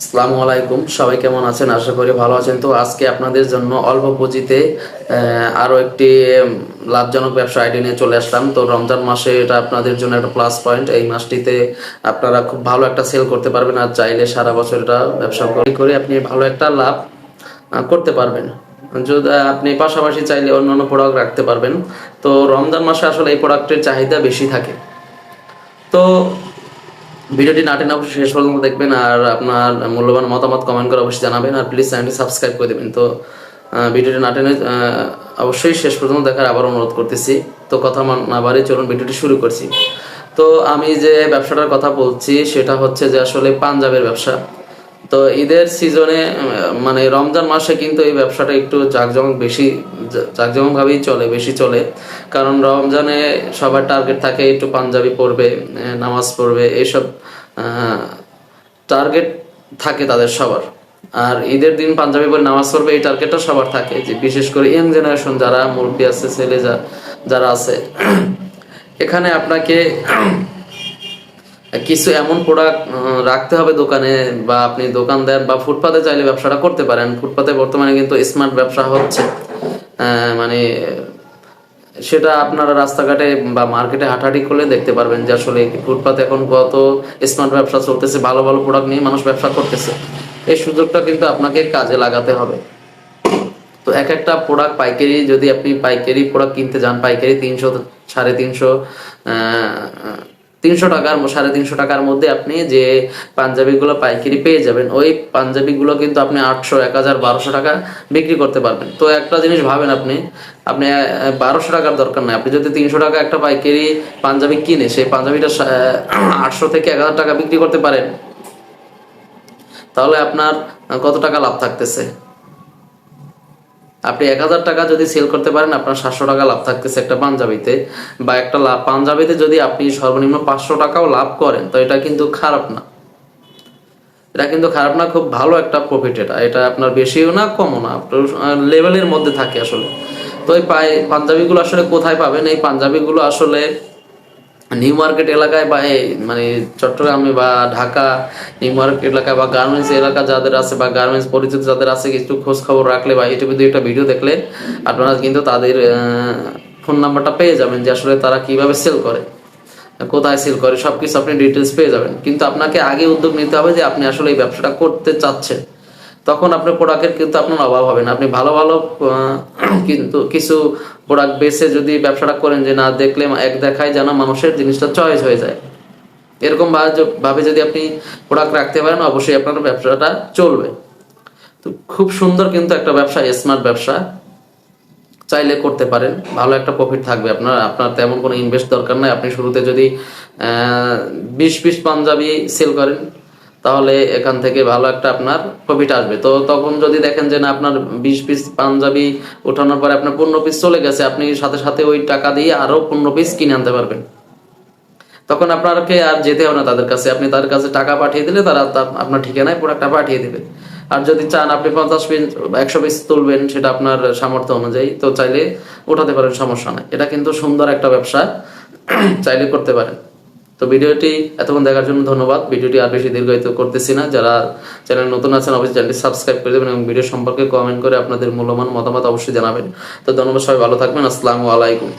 আসসালামু আলাইকুম, সবাই কেমন আছেন? আশা করি ভালো আছেন। তো আজকে আপনাদের জন্য অল্প পুঁজিতে আরো একটি লাভজনক ব্যবসা আইডিয়া নিয়ে চলে আসলাম। তো রমজান মাসে এটা আপনাদের জন্য একটা প্লাস পয়েন্ট। এই মাসটিতে আপনারা খুব ভালো একটা সেল করতে পারবেন, আর চাইলে সারা বছর এটা ব্যবসা করে আপনি ভালো একটা লাভ করতে পারবেন। যদি আপনি পাশাপাশি চাইলে অন্যান্য প্রোডাক্ট রাখতে পারবেন। তো রমজান মাসে আসলে এই প্রোডাক্টের চাহিদা বেশি থাকে। তো ভিডিওটি না টেনে অবশ্যই শেষ পর্যন্ত দেখবেন, আর আপনার মূল্যবান মতামত কমেন্ট করে অবশ্যই জানাবেন, আর প্লিজ চ্যানেলটি সাবস্ক্রাইব করে দেবেন। তো ভিডিওটি না টেনে অবশ্যই শেষ পর্যন্ত দেখার আবার অনুরোধ করতেছি। তো কথা না বাড়িয়ে চলুন ভিডিওটি শুরু করছি। তো আমি যে ব্যবসাটার কথা বলছি সেটা হচ্ছে যে আসলে পাঞ্জাবের ব্যবসা। তো ঈদের সিজনে মানে রমজান মাসে কিন্তু এই ব্যবসাটা একটু জাঁকজমক ভাবেই চলে, বেশি চলে। কারণ রমজানে সবার টার্গেট থাকে একটু পাঞ্জাবি পরবে, নামাজ পড়বে, এইসব টার্গেট থাকে তাদের সবার। আর ঈদের দিন পাঞ্জাবি পরে নামাজ পড়বে, এই টার্গেটটা সবার থাকে, যে বিশেষ করে ইয়াং জেনারেশন যারা মুরব্বী আছে, ছেলে যারা আছে। এখানে আপনাকে কিছু এমন প্রোডাক্ট রাখতে হবে দোকানে, বা আপনি দোকান দেন বা ফুটপাতে চাইলে ব্যবসাটা করতে পারেন। ফুটপাতে বর্তমানে কিন্তু স্মার্ট ব্যবসা হচ্ছে, মানে সেটা আপনারা রাস্তাঘাটে বা মার্কেটে হাঁটাহাঁটি করলে দেখতে পারবেন যে আসলে ফুটপাতে এখন কত স্মার্ট ব্যবসা চলতেছে, ভালো ভালো প্রোডাক্ট নিয়ে মানুষ ব্যবসা করতেছে। এই সুযোগটা কিন্তু আপনাকে কাজে লাগাতে হবে। তো এক একটা প্রোডাক্ট পাইকারি, যদি আপনি পাইকারি প্রোডাক্ট কিনতে যান, পাইকারি 300, 350, 300 টাকার, 350 টাকার মধ্যে আপনি যে পাঞ্জাবিগুলো পাইকারি পেয়ে যাবেন, ওই পাঞ্জাবিগুলো কিন্তু আপনি 800, 1000, 1200 টাকা বিক্রি করতে পারবেন। তো একটা জিনিস ভাবেন, আপনি আপনি 1200 টাকার দরকার নাই। আপনি যদি 300 টাকা একটা পাইকারি পাঞ্জাবি কিনে সেই পাঞ্জাবিটা 800 থেকে 1000 টাকা বিক্রি করতে পারেন, তাহলে আপনার কত টাকা লাভ থাকতেছে? আপনি 1000 টাকা যদি সেল করতে পারেন, আপনার 700 টাকা লাভ থাকতেছে একটা পাঞ্জাবিতে। বা একটা পাঞ্জাবিতে যদি আপনি সর্বনিম্ন 500 টাকাও লাভ করেন, তো এটা কিন্তু খারাপ না। এটা কিন্তু খারাপ না, খুব ভালো একটা প্রফিট। এটা আপনার বেশিও না কমও না, আপনার লেভেলের মধ্যে থাকে আসলে। তো এই পাঞ্জাবিগুলো আসলে কোথায় পাবেন? এই পাঞ্জাবিগুলো আসলে নিউ মার্কেট এলাকায়, বা মানে চট্টগ্রামে বা ঢাকা নিউ মার্কেট এলাকা বা গার্মেন্টস এলাকা যাদের আছে, বা গার্মেন্টস পরিচিত যাদের আছে, কিছু খোঁজ খবর রাখলে বা ইউটিউবে একটা ভিডিও দেখলে আপনারা কিন্তু তাদের ফোন নাম্বারটা পেয়ে যাবেন, যে আসলে তারা কিভাবে সেল করে, কোথায় সেল করে, সবকিছু আপনি ডিটেলস পেয়ে যাবেন। কিন্তু আপনাকে আগে উদ্যোগ নিতে হবে যে আপনি আসলে এই ব্যবসাটা করতে চাচ্ছেন। তখন আপনার প্রোডাক্টের কিন্তু আপনার অভাব হবে না। আপনি ভালো ভালো কিন্তু কিছু প্রোডাক্ট বেসে যদি ব্যবসাটা করেন, যে না দেখলে এক দেখায় যেন মানুষের জিনিসটা চয়েস হয়ে যায়, এরকম ভাবে যদি আপনি প্রোডাক্ট রাখতে পারেন, অবশ্যই আপনার ব্যবসাটা চলবে। তো খুব সুন্দর কিন্তু একটা ব্যবসা, স্মার্ট ব্যবসা, চাইলে করতে পারেন। ভালো একটা প্রফিট থাকবে আপনার তেমন কোনো ইনভেস্ট দরকার নাই। আপনি শুরুতে যদি 20 পিস পাঞ্জাবি সেল করেন, তাহলে এখান থেকে ভালো একটা আপনার প্রফিট আসবে। তো তখন যদি দেখেন যে না, আপনার 20 পিস পাঞ্জাবি ওঠানোর পরে আপনার 15 পিস চলে গেছে, আপনি সাথে সাথে ওই টাকা দিয়ে আরো 15 পিস কিনে আনতে পারবেন। তখন আপনাকে আর যেতে হবে না তাদের কাছে, আপনি তাদের কাছে টাকা পাঠিয়ে দিলে তারা আপনার ঠিকানায় প্রোডাক্টটা পাঠিয়ে দেবে। আর যদি চান আপনি 50 পিস, 100 পিস তুলবেন, সেটা আপনার সামর্থ্য অনুযায়ী, তো চাইলে উঠাতে পারেন, সমস্যা নাই। এটা কিন্তু সুন্দর একটা ব্যবসা, চাইলে করতে পারেন। তো ভিডিওটি এতক্ষণ দেখার জন্য ধন্যবাদ। ভিডিওটি আর বেশি দীর্ঘায়িত করতেছি না। যারা চ্যানেল নতুন আছেন অবশ্যই চ্যানেলটি সাবস্ক্রাইব করে দেবেন, এবং ভিডিও সম্পর্কে কমেন্ট করে আপনাদের মূল্যবান মতামত অবশ্যই জানাবেন। তো ধন্যবাদ, সবাই ভালো থাকবেন। আসসালামু আলাইকুম।